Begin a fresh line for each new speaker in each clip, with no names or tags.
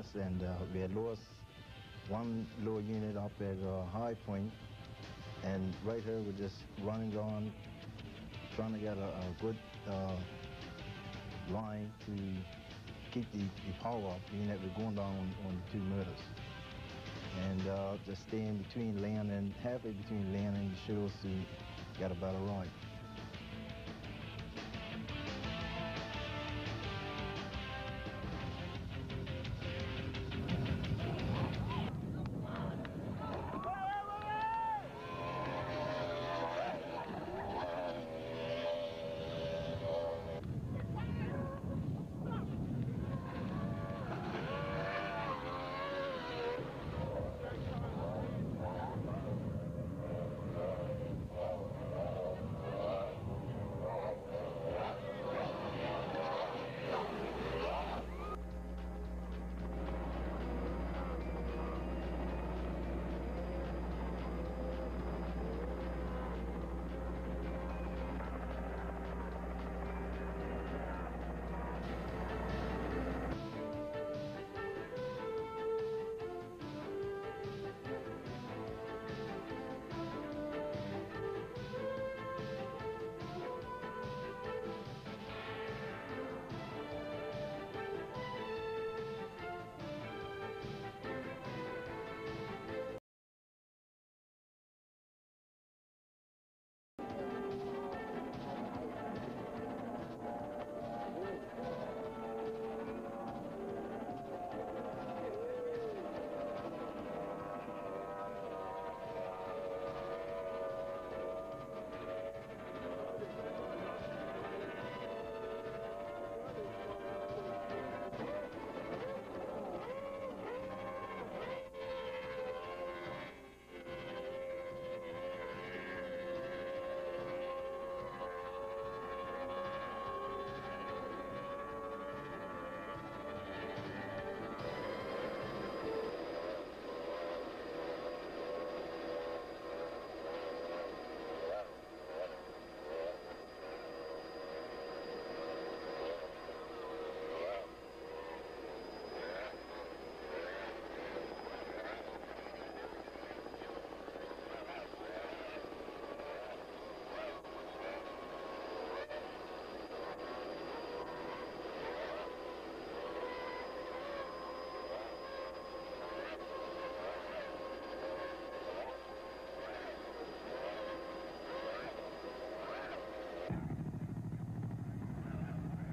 fast, and we had lost one lower unit up at High Point, and right here we're just running on, trying to get a good line to keep the power up, being that we're going down on the 2 motors. And just staying between land and halfway between land and the shores to get a better ride.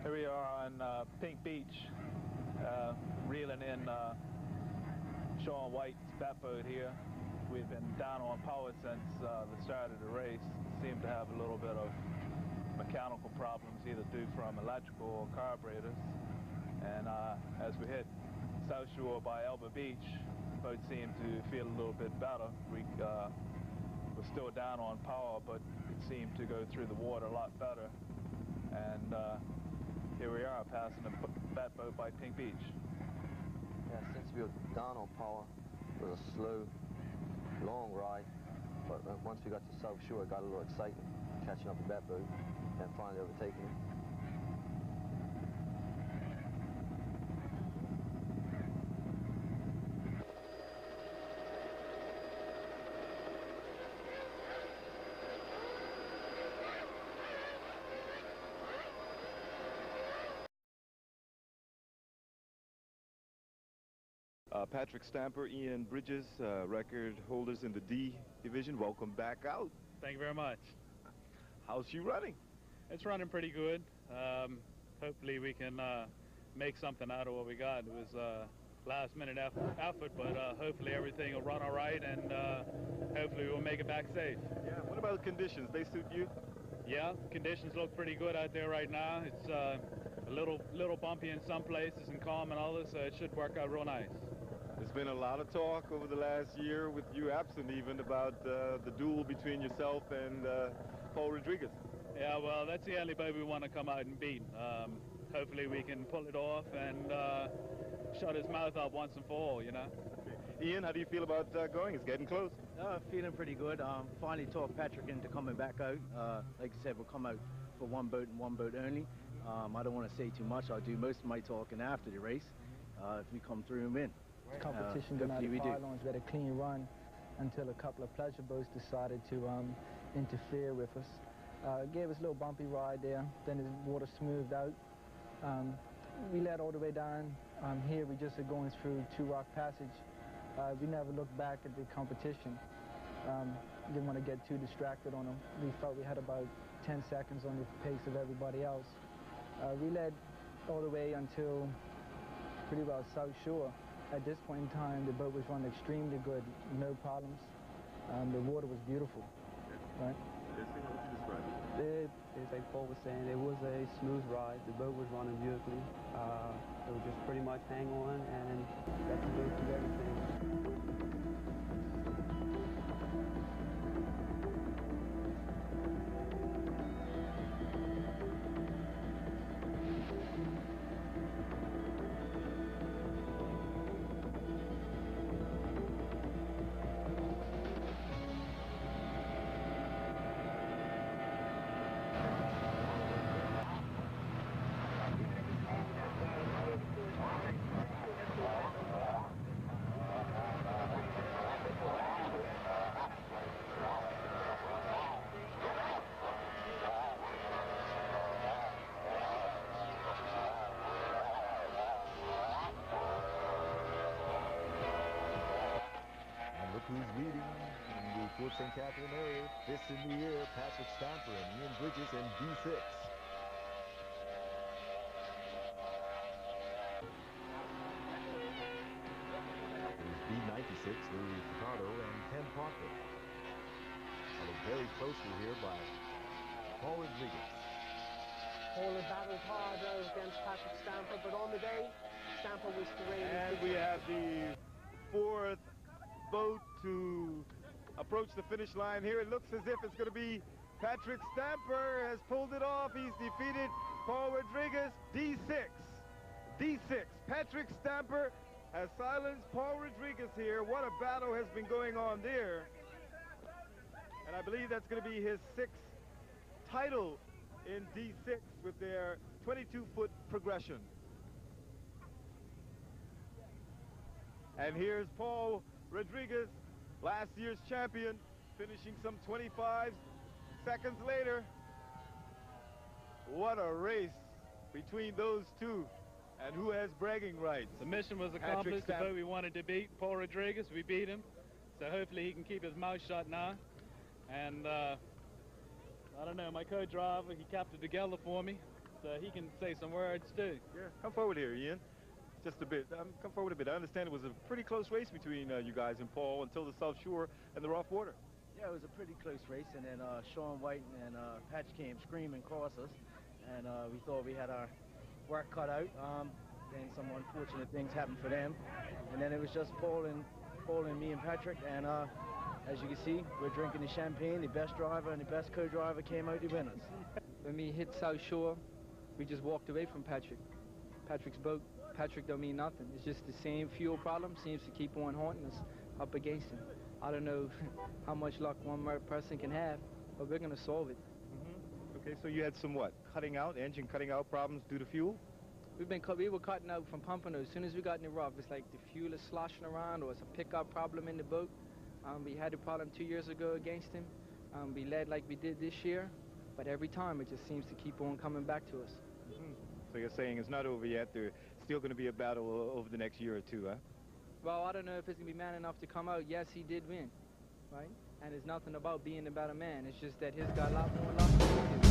Here we are on Pink Beach, reeling in Sean White's bat boat here. We've been down on power since the start of the race. Seem to have a little bit of mechanical problems, either due from electrical or carburetors. And as we hit South Shore by Elba Beach, boat seemed to feel a little bit better. We were still down on power, but it seemed to go through the water a lot better. And here we are, passing a bat boat by Pink Beach.
Yeah, since we were down on power, it was a slow, long ride. But once we got to South Shore, it got a little exciting, catching up the bat boat and finally overtaking it.
Patrick Stamper, Ian Bridges, record holders in the D division. Welcome back out.
Thank you very much.
How's she running?
It's running pretty good. Hopefully we can make something out of what we got. It was last minute effort, but hopefully everything will run all right, and hopefully we'll make it back safe.
Yeah. What about conditions? They suit you?
Yeah, conditions look pretty good out there right now. It's a little bumpy in some places and calm in others, so it should work out real nice.
There's been a lot of talk over the last year, with you absent even, about the duel between yourself and Paul Rodriguez.
Yeah, well, that's the only boat we want to come out and beat. Hopefully we can pull it off and shut his mouth up once and for all, you know.
Ian, how do you feel about going? It's getting close.
Feeling pretty good. Finally talked Patrick into coming back out. Like I said, we'll come out for one boat and one boat only. I don't want to say too much. I'll do most of my talking after the race. if we come through and win.
Competition going out
hopefully
of
we do.
pylons. We had a clean run until a couple of pleasure boats decided to interfere with us. Gave us a little bumpy ride there, then the water smoothed out. We led all the way down. Here we just are going through Two Rock Passage. We never looked back at the competition. Didn't want to get too distracted on them. We felt we had about 10 seconds on the pace of everybody else. We led all the way until pretty well South Shore. At this point in time, the boat was running extremely good, no problems. The water was beautiful, right?
Like Paul was saying, it was a smooth ride. The boat was running beautifully. It was just pretty much hang on and let the boat do everything.
Who's leading in the Fort St. Catherine area? Fifth in the year, Patrick Stamper and Ian Bridges in D6. There's B96, Louis Picardo, and Ken Parker. Followed very closely here by Paul Rodriguez.
Paul had battled hard against Patrick Stamper, but on the day, Stamper was the reigning.
And we have the fourth boat to approach the finish line here. It looks as if it's going to be Patrick Stamper has pulled it off. He's defeated Paul Rodriguez. D6. Patrick Stamper has silenced Paul Rodriguez here. What a battle has been going on there. And I believe that's going to be his 6th title in D6 with their 22-foot progression. And here's Paul Rodriguez, last year's champion, finishing some 25 seconds later. What a race between those two, and who has bragging rights?
The mission was accomplished. The boat we wanted to beat, Paul Rodriguez, we beat him. So hopefully he can keep his mouth shut now. And I don't know, my co-driver, he kept it together for me, so he can say some words too.
Yeah, come forward here, Ian. Just a bit. Come forward a bit. I understand it was a pretty close race between you guys and Paul until the South Shore and the rough water.
Yeah, it was a pretty close race, and then Sean White and Patch came screaming across us, and we thought we had our work cut out. Then some unfortunate things happened for them, and then it was just Paul and me and Patrick, and as you can see, we're drinking the champagne. The best driver and the best co-driver came out to win us.
When we hit South Shore, we just walked away from Patrick's boat. Patrick don't mean nothing. It's just the same fuel problem seems to keep on haunting us up against him. I don't know how much luck one person can have, but we're going to solve it.
Okay, so you had some engine cutting out problems due to fuel?
We were cutting out from pumping. As soon as we got in the rough, it's like the fuel is sloshing around, or it's a pickup problem in the boat. We had a problem 2 years ago against him. We led like we did this year, but every time it just seems to keep on coming back to us.
So you're saying it's not over yet. There's still going to be a battle over the next year or two, huh?
Well, I don't know if it's going to be man enough to come out. Yes, he did win, right? And it's nothing about being a better man. It's just that his got a lot more luck than we do.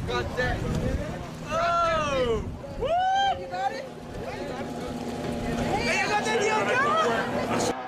got that. Oh! Woo! You got it? Hey, you got that deal on camera?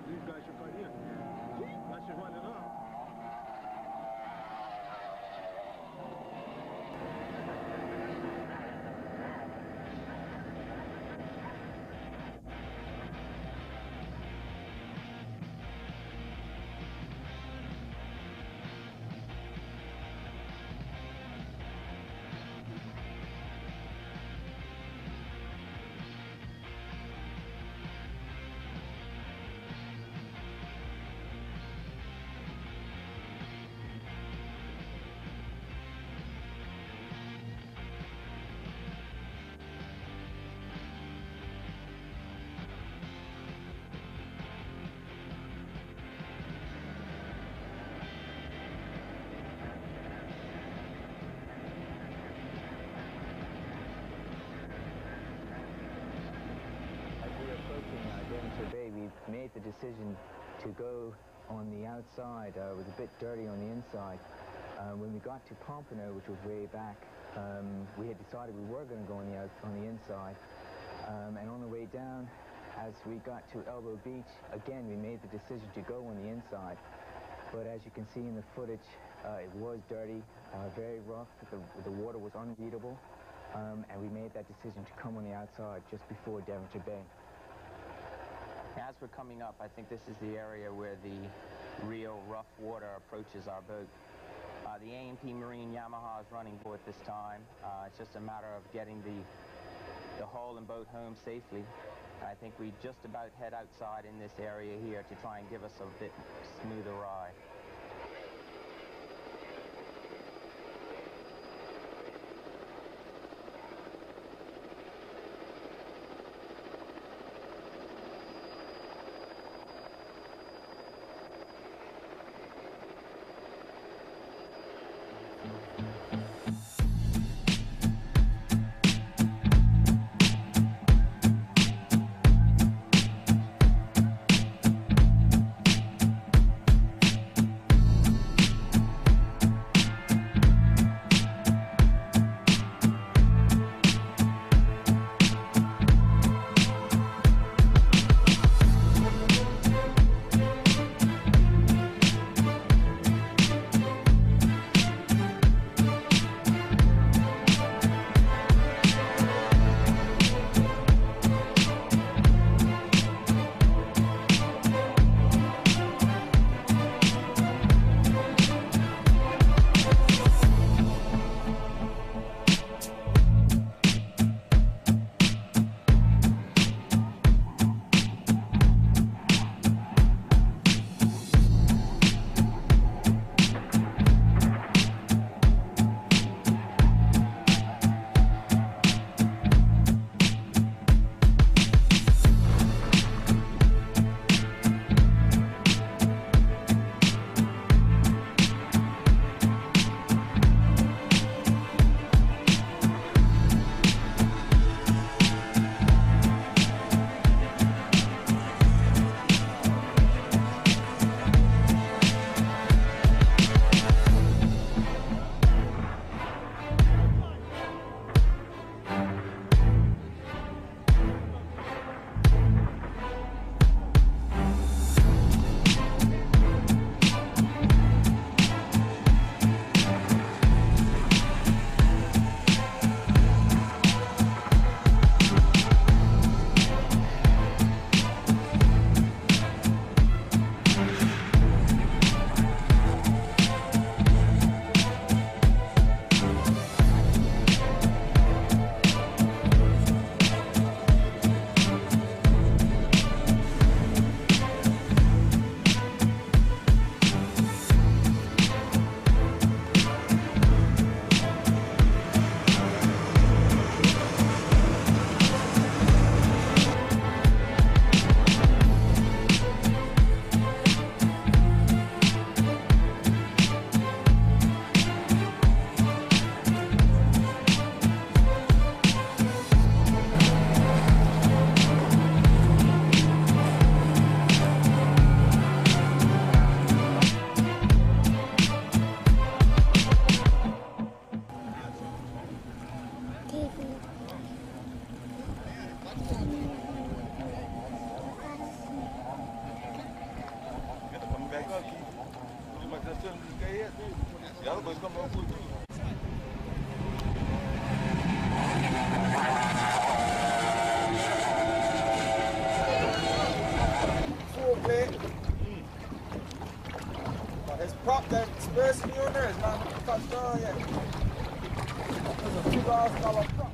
These guys should cut in. That should run it up.
Bay, we made the decision to go on the outside. It was a bit dirty on the inside. When we got to Pompano, which was way back, we had decided we were going to go on the inside. And on the way down, as we got to Elbow Beach, again, we made the decision to go on the inside. But as you can see in the footage, it was dirty, very rough. The water was unreadable. And we made that decision to come on the outside just before Devonshire Bay.
As we're coming up, I think this is the area where the real rough water approaches our boat. The A&P Marine Yamaha is running board this time. It's just a matter of getting the hull and boat home safely. I think we just about head outside in this area here to try and give us a bit smoother ride.
The other boys come on full too.
Full play. But his prop that Spurs me on there is not touched on yet. There's a $2,000 prop.